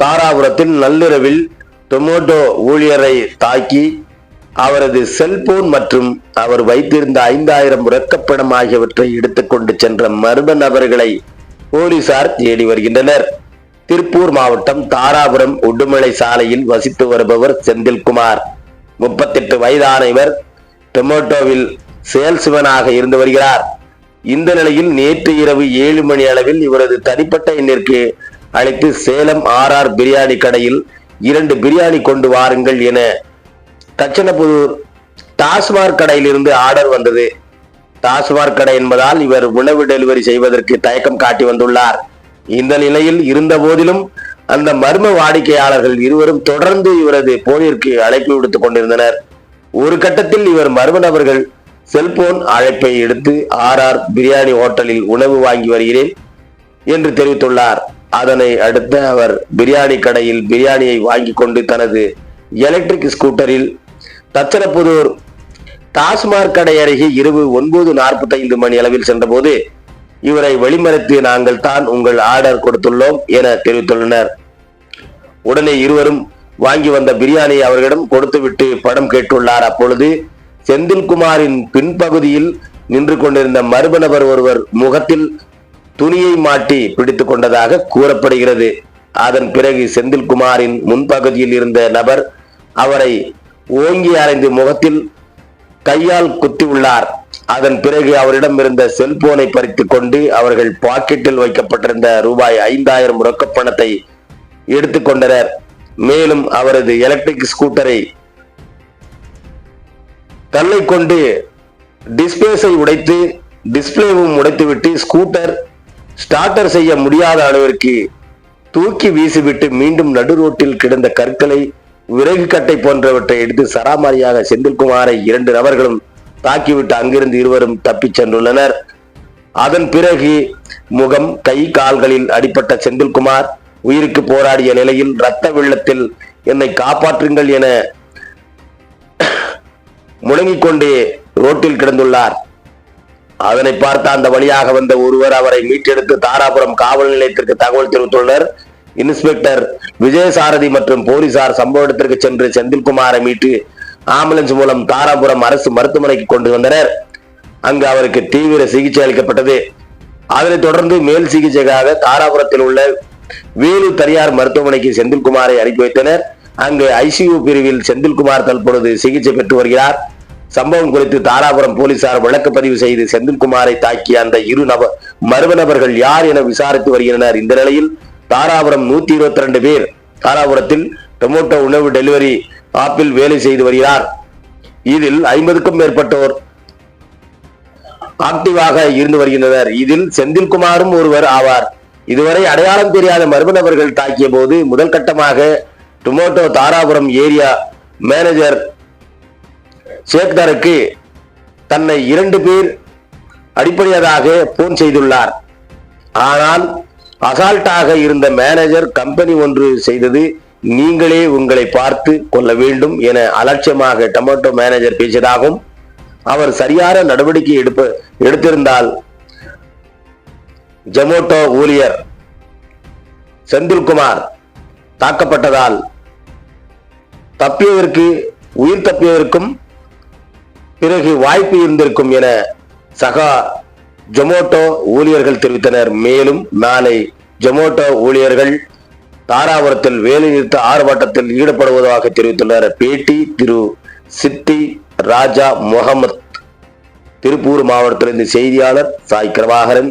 தாராபுரத்தில் நள்ளிரவில் டொமேட்டோ ஊழியரை தாக்கி அவரது செல்போன் மற்றும் அவர் வைத்திருந்த 5000 ரொக்கப்பணம் ஆகியவற்றை எடுத்துக்கொண்டு சென்ற மர்ம நபர்களை போலீசார் தேடி வருகின்றனர். திருப்பூர் மாவட்டம் தாராபுரம் உடுமலை சாலையில் வசித்து வருபவர் செந்தில்குமார். 38 வயதான இவர் டொமேட்டோவில் சேல்ஸ்மேனாக இருந்து வருகிறார். இந்த நிலையில் நேற்று இரவு 7 மணி அளவில் இவரது தனிப்பட்ட எண்ணிற்கு அழைத்து சேலம் RR பிரியாணி கடையில் 2 பிரியாணி கொண்டு வாருங்கள் என தச்சனப்புதூர் டாஸ்மாக் கடையில் இருந்து ஆர்டர் வந்தது. டாஸ்மாக் கடை என்பதால் இவர் உணவு டெலிவரி செய்வதற்கு தயக்கம் காட்டி வந்துள்ளார். இந்த நிலையில் இருந்த போதிலும் அந்த மர்ம வாடிக்கையாளர்கள் இருவரும் தொடர்ந்து இவரது போனிற்கு அழைப்பு விடுத்துக் கொண்டிருந்தனர். ஒரு கட்டத்தில் இவர் மர்ம நபர்கள் செல்போன் அழைப்பை எடுத்து RR பிரியாணி ஹோட்டலில் உணவு வாங்கி வருகிறேன் என்று தெரிவித்துள்ளார். அதனை அடுத்து அவர் பிரியாணி கடையில் பிரியாணியை வாங்கி கொண்டு தனது எலக்ட்ரிக் ஸ்கூட்டரில் தச்சனப்புதூர் டாஸ்மாக் கடை அருகே இரவு 9:45 மணி அளவில் சென்றபோது இவரை வழிமறித்து நாங்கள் தான் உங்கள் ஆர்டர் கொடுத்துள்ளோம் என தெரிவித்துள்ளனர். உடனே இருவரும் வாங்கி வந்த பிரியாணியை அவர்களிடம் கொடுத்துவிட்டு பணம் கேட்டுள்ளார். அப்பொழுது செந்தில்குமாரின் பின்பகுதியில் நின்று கொண்டிருந்த மர்ம நபர் ஒருவர் முகத்தில் துணியை மாட்டி பிடித்துக் கொண்டதாக கூறப்படுகிறது. அதன் பிறகு செந்தில்குமாரின் முன்பகுதியில் இருந்த நபர் அவரை ஓங்கி அறைந்து முகத்தில் கையால் குத்தி உள்ளார். அதன் பிறகு அவரிடம் இருந்த செல்போனை பறித்துக் கொண்டு அவர்கள் பாக்கெட்டில் வைக்கப்பட்டிருந்த ரூபாய் 5000 ரொக்கப்பணத்தை எடுத்துக்கொண்டனர். மேலும் அவரது எலக்ட்ரிக் ஸ்கூட்டரை தன்னை கொண்டு டிஸ்பிளேஸை உடைத்து டிஸ்பிளேவும் உடைத்துவிட்டு ஸ்கூட்டர் ஸ்டார்டர் செய்ய முடியாத அளவிற்கு தூக்கி வீசிவிட்டு மீண்டும் நடு ரோட்டில் கிடந்த கற்களை விறகு கட்டை போன்றவற்றை எடுத்து சராமாரியாக செந்தில்குமாரை 2 நபர்களும் தாக்கிவிட்டு அங்கிருந்து இருவரும் தப்பிச் சென்றுள்ளனர். அதன் பிறகு முகம் கை கால்களில் அடிபட்ட செந்தில்குமார் உயிருக்கு போராடிய நிலையில் இரத்த வெள்ளத்தில் என்னை காப்பாற்றுங்கள் என முழங்கிக் கொண்டே ரோட்டில் கிடந்துள்ளார். அதனை பார்த்த அந்த வழியாக வந்த ஒருவர் அவரை மீட்டெடுத்து தாராபுரம் காவல் நிலையத்திற்கு தகவல் தெரிவித்துள்ளனர். இன்ஸ்பெக்டர் விஜயசாரதி மற்றும் போலீசார் சம்பவ இடத்திற்கு சென்று செந்தில்குமாரை மீட்டு ஆம்புலன்ஸ் மூலம் தாராபுரம் அரசு மருத்துவமனைக்கு கொண்டு வந்தனர். அங்கு அவருக்கு தீவிர சிகிச்சை அளிக்கப்பட்டது. அதனைத் தொடர்ந்து மேல் சிகிச்சைக்காக தாராபுரத்தில் உள்ள வேலூர் தனியார் மருத்துவமனைக்கு செந்தில்குமாரை அனுப்பி வைத்தனர். அங்கு ICU பிரிவில் செந்தில்குமார் தற்பொழுது சிகிச்சை பெற்று வருகிறார். சம்பவம் குறித்து தாராபுரம் போலீசார் வழக்கு பதிவு செய்து செந்தில்குமாரை தாக்கிய அந்த 2 மர்ம நபர்கள் யார் என விசாரித்து வருகின்றனர். இந்த நிலையில் தாராபுரம் 122 பேர் தாராபுரத்தில் டொமேட்டோ உணவு டெலிவரி ஆப்பில் வேலை செய்து வருகிறார். இதில் 50க்கும் மேற்பட்டோர் ஆக்டிவாக இருந்து வருகின்றனர். இதில் செந்தில்குமாரும் ஒருவர் ஆவார். இதுவரை அடையாளம் தெரியாத மர்ம நபர்கள் தாக்கிய போது முதல் கட்டமாக டொமேட்டோ தாராபுரம் ஏரியா மேனேஜர் சேக்தாருக்கு தன்னை 2 பேர் அடிப்படையாக போன் செய்துள்ளார். ஆனால் அசால்ட்டாக இருந்த மேனேஜர் கம்பெனி ஒன்று செய்தது, நீங்களே உங்களை பார்த்து கொள்ள வேண்டும் என அலட்சியமாக டொமேட்டோ மேனேஜர் பேசியதாகவும் அவர் சரியான நடவடிக்கை எடுத்திருந்தால் ஜொமேட்டோ ஊழியர் செந்தில்குமார் தாக்கப்பட்டதால் உயிர் தப்பியதற்கும் பிறகு வாய்ப்பு இருந்திருக்கும் என சகா ஜொமேட்டோ ஊழியர்கள் தெரிவித்தனர். மேலும் நாளை ஜொமேட்டோ ஊழியர்கள் தாராபுரத்தில் வேலைநிறுத்த ஆர்ப்பாட்டத்தில் ஈடுபடுவதாக தெரிவித்துள்ளனர். பேட்டி திரு சித்தி ராஜா முகமது, திருப்பூர் மாவட்டத்திலிருந்து செய்தியாளர் சாய் கிருபாகரன்.